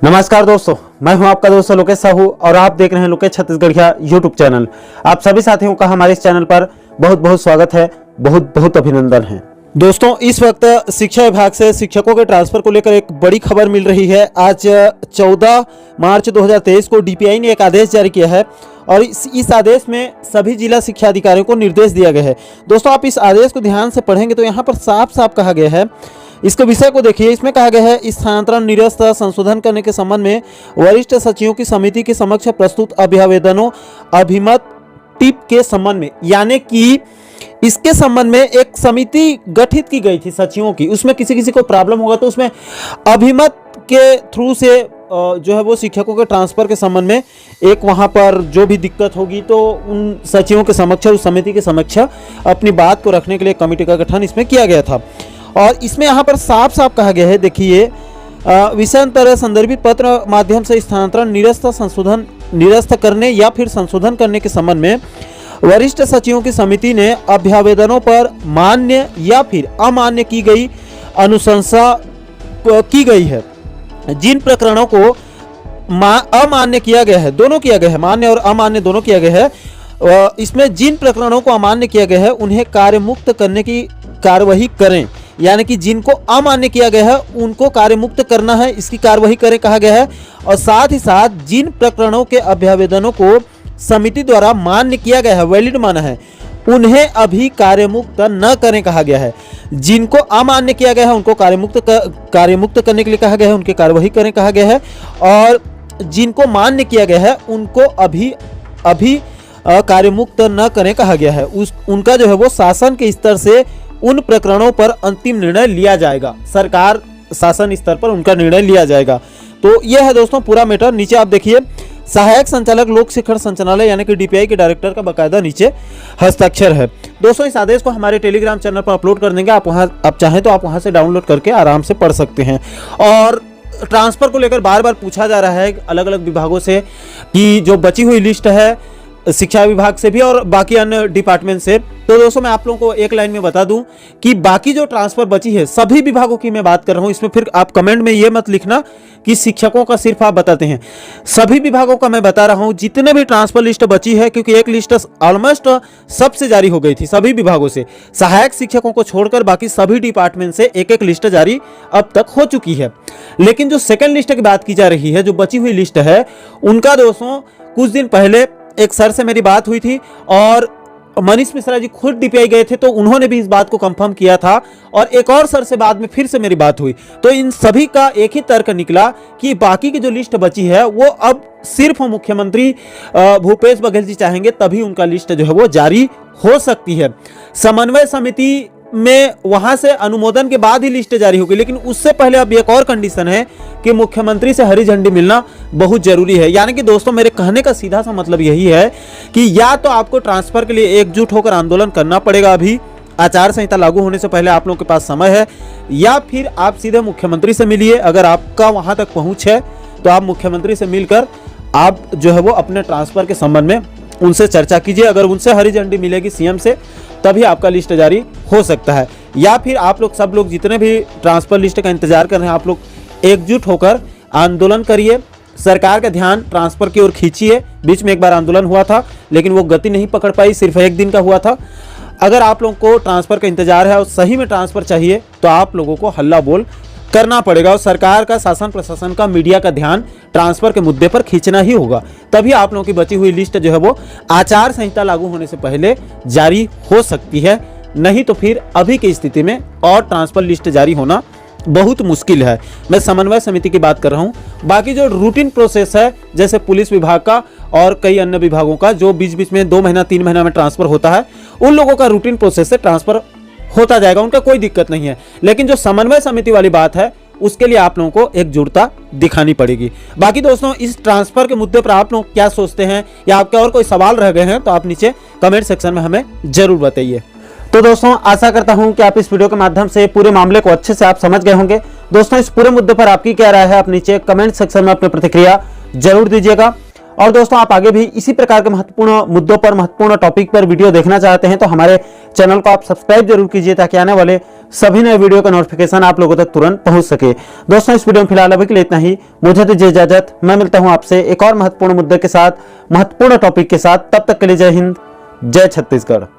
नमस्कार दोस्तों, मैं हूं आपका दोस्त लोकेश साहू और आप देख रहे हैं लोकेश छत्तीसगढ़िया यूट्यूब चैनल। आप सभी साथियों का हमारे इस चैनल पर बहुत बहुत स्वागत है, बहुत बहुत अभिनंदन है। दोस्तों, इस वक्त शिक्षा विभाग से शिक्षकों के ट्रांसफर को लेकर एक बड़ी खबर मिल रही है। आज 14 मार्च 2023 को डीपीआई ने एक आदेश जारी किया है और इस आदेश में सभी जिला शिक्षा अधिकारियों को निर्देश दिया गया है। दोस्तों, आप इस आदेश को ध्यान से पढ़ेंगे तो यहाँ पर साफ साफ कहा गया है, इसके विषय को देखिए। इसमें कहा गया है, स्थानांतरण निरस्त संशोधन करने के संबंध में वरिष्ठ सचिवों की समिति के समक्ष प्रस्तुत अभ्यावेदनों अभिमत टिप के संबंध में, यानी कि इसके संबंध में एक समिति गठित की गई थी सचिवों की। उसमें किसी को प्रॉब्लम होगा तो उसमें अभिमत के थ्रू से जो है वो शिक्षकों के ट्रांसफर के संबंध में एक वहां पर जो भी दिक्कत होगी तो उन सचिवों के समक्ष, उस समिति के समक्ष अपनी बात को रखने के लिए कमेटी का गठन इसमें किया गया था। और इसमें यहाँ पर साफ साफ कहा गया है, देखिए, विषयांतर संदर्भित पत्र माध्यम से स्थानांतरण निरस्त करने या फिर संशोधन करने के संबंध में वरिष्ठ सचिवों की समिति ने अभ्यावेदनों पर मान्य या फिर अमान्य की गई अनुशंसा की गई है। जिन प्रकरणों को अमान्य किया गया है, दोनों किया गया है, मान्य और अमान्य दोनों किया गया है, इसमें जिन प्रकरणों को अमान्य किया गया है उन्हें कार्य मुक्त करने की कार्यवाही करें। यानी कि जिनको अमान्य किया गया है उनको कार्य मुक्त करना है, इसकी कार्यवाही करें कहा गया है। और साथ ही साथ जिन प्रकरणों के अभ्यावेदनों को समिति द्वारा मान्य किया गया है, वैलिड माना है, उन्हें अभी कार्य मुक्त न करें कहा गया है। जिनको अमान्य किया गया है उनको कार्य मुक्त करने के लिए कहा गया है, उनकी कार्यवाही करें कहा गया है। और जिनको मान्य किया गया है उनको अभी कार्य मुक्त न करें कहा गया है। उनका जो है वो शासन के स्तर से उन प्रकरणों पर अंतिम निर्णय लिया जाएगा, सरकार शासन स्तर पर उनका निर्णय लिया जाएगा। तो यह है दोस्तों पूरा मैटर। नीचे आप देखिए, सहायक संचालक लोक शिक्षण संचालनालय यानी कि डीपीआई के डायरेक्टर का बाकायदा नीचे हस्ताक्षर है। दोस्तों, इस आदेश को हमारे टेलीग्राम चैनल पर अपलोड कर देंगे, आप चाहें तो आप वहां से डाउनलोड करके आराम से पढ़ सकते हैं। और ट्रांसफर को लेकर बार बार पूछा जा रहा है अलग अलग विभागों से कि जो बची हुई लिस्ट है शिक्षा विभाग से भी और बाकी अन्य डिपार्टमेंट से, तो दोस्तों मैं आप लोगों को एक लाइन में बता दूं कि बाकी जो ट्रांसफर बची है सभी विभागों की मैं बात कर रहा हूं। इसमें फिर आप कमेंट में ये मत लिखना कि शिक्षकों का सिर्फ आप बताते हैं, सभी विभागों का मैं बता रहा हूं जितने भी ट्रांसफर लिस्ट बची है, क्योंकि एक लिस्ट ऑलमोस्ट सबसे जारी हो गई थी सभी विभागों से, सहायक शिक्षकों को छोड़कर बाकी सभी डिपार्टमेंट से एक एक लिस्ट जारी अब तक हो चुकी है। लेकिन जो सेकेंड लिस्ट की बात की जा रही है, जो बची हुई लिस्ट है, उनका दोस्तों कुछ दिन पहले एक सर से मेरी बात हुई थी और मनीष मिश्रा जी खुद डीपीआई गए थे, तो उन्होंने भी इस बात को कंफर्म किया था। और एक और सर से बाद में फिर से मेरी बात हुई, तो इन सभी का एक ही तर्क निकला कि बाकी की जो लिस्ट बची है वो अब सिर्फ मुख्यमंत्री भूपेश बघेल जी चाहेंगे तभी उनका लिस्ट जो है वो जारी हो सकती है। समन्वय समिति में वहां से अनुमोदन के बाद ही लिस्ट जारी होगी, लेकिन उससे पहले अब एक और कंडीशन है कि मुख्यमंत्री से हरी झंडी मिलना बहुत जरूरी है। यानी कि दोस्तों मेरे कहने का सीधा सा मतलब यही है कि या तो आपको ट्रांसफर के लिए एकजुट होकर आंदोलन करना पड़ेगा, अभी आचार संहिता लागू होने से पहले आप लोगों के पास समय है, या फिर आप सीधे मुख्यमंत्री से मिलिए। अगर आपका वहां तक पहुंच है तो आप मुख्यमंत्री से मिलकर आप जो है वो अपने ट्रांसफर के संबंध में उनसे चर्चा कीजिए। अगर उनसे हरी झंडी मिलेगी सीएम से, तभी आपका लिस्ट जारी हो सकता है। या फिर आप लोग सब लोग जितने भी ट्रांसफर लिस्ट का इंतजार कर रहे हैं, आप लोग एकजुट होकर आंदोलन करिए, सरकार का ध्यान ट्रांसफर की ओर खींचिए। बीच में एक बार आंदोलन हुआ था लेकिन वो गति नहीं पकड़ पाई, सिर्फ एक दिन का हुआ था। अगर आप लोगों को ट्रांसफर का इंतजार है और सही में ट्रांसफर चाहिए तो आप लोगों को हल्ला बोल करना पड़ेगा और सरकार का, शासन प्रशासन का, मीडिया का ध्यान ट्रांसफर के मुद्दे पर खींचना ही होगा। तभी आप लोगों की बची हुई लिस्ट जो है वो आचार संहिता लागू होने से पहले जारी हो सकती है। नहीं तो फिर अभी की स्थिति में और ट्रांसफर लिस्ट जारी होना बहुत मुश्किल है। मैं समन्वय समिति की बात कर रहा हूं। बाकी जो रूटीन प्रोसेस है, जैसे पुलिस विभाग का और कई अन्य विभागों का जो बीच बीच में 2 महीना 3 महीना में ट्रांसफर होता है, उन लोगों का रूटीन प्रोसेस से ट्रांसफर होता जाएगा, उनका कोई दिक्कत नहीं है। लेकिन जो समन्वय समिति वाली बात है उसके लिए आप लोगों को एकजुटता दिखानी पड़ेगी। बाकी दोस्तों, इस ट्रांसफर के मुद्दे पर आप लोग क्या सोचते हैं या आपके और कोई सवाल रह गए हैं तो आप नीचे कमेंट सेक्शन में हमें जरूर बताइए। तो दोस्तों, आशा करता हूं कि आप इस वीडियो के माध्यम से पूरे मामले को अच्छे से आप समझ गए होंगे। दोस्तों, इस पूरे मुद्दे पर आपकी क्या राय है, आप नीचे कमेंट सेक्शन में अपनी प्रतिक्रिया जरूर दीजिएगा। और दोस्तों आप आगे भी इसी प्रकार के महत्वपूर्ण मुद्दों पर, महत्वपूर्ण टॉपिक पर वीडियो देखना चाहते हैं तो हमारे चैनल को आप सब्सक्राइब जरूर कीजिए, ताकि आने वाले सभी नए वीडियो का नोटिफिकेशन आप लोगों तक तुरंत पहुंच सके। दोस्तों इस वीडियो में फिलहाल अभी के लिए इतना ही। मुझे दीजिए इजाजत, मैं मिलता हूं आपसे एक और महत्वपूर्ण मुद्दे के साथ, महत्वपूर्ण टॉपिक के साथ। तब तक के लिए जय हिंद, जय छत्तीसगढ़।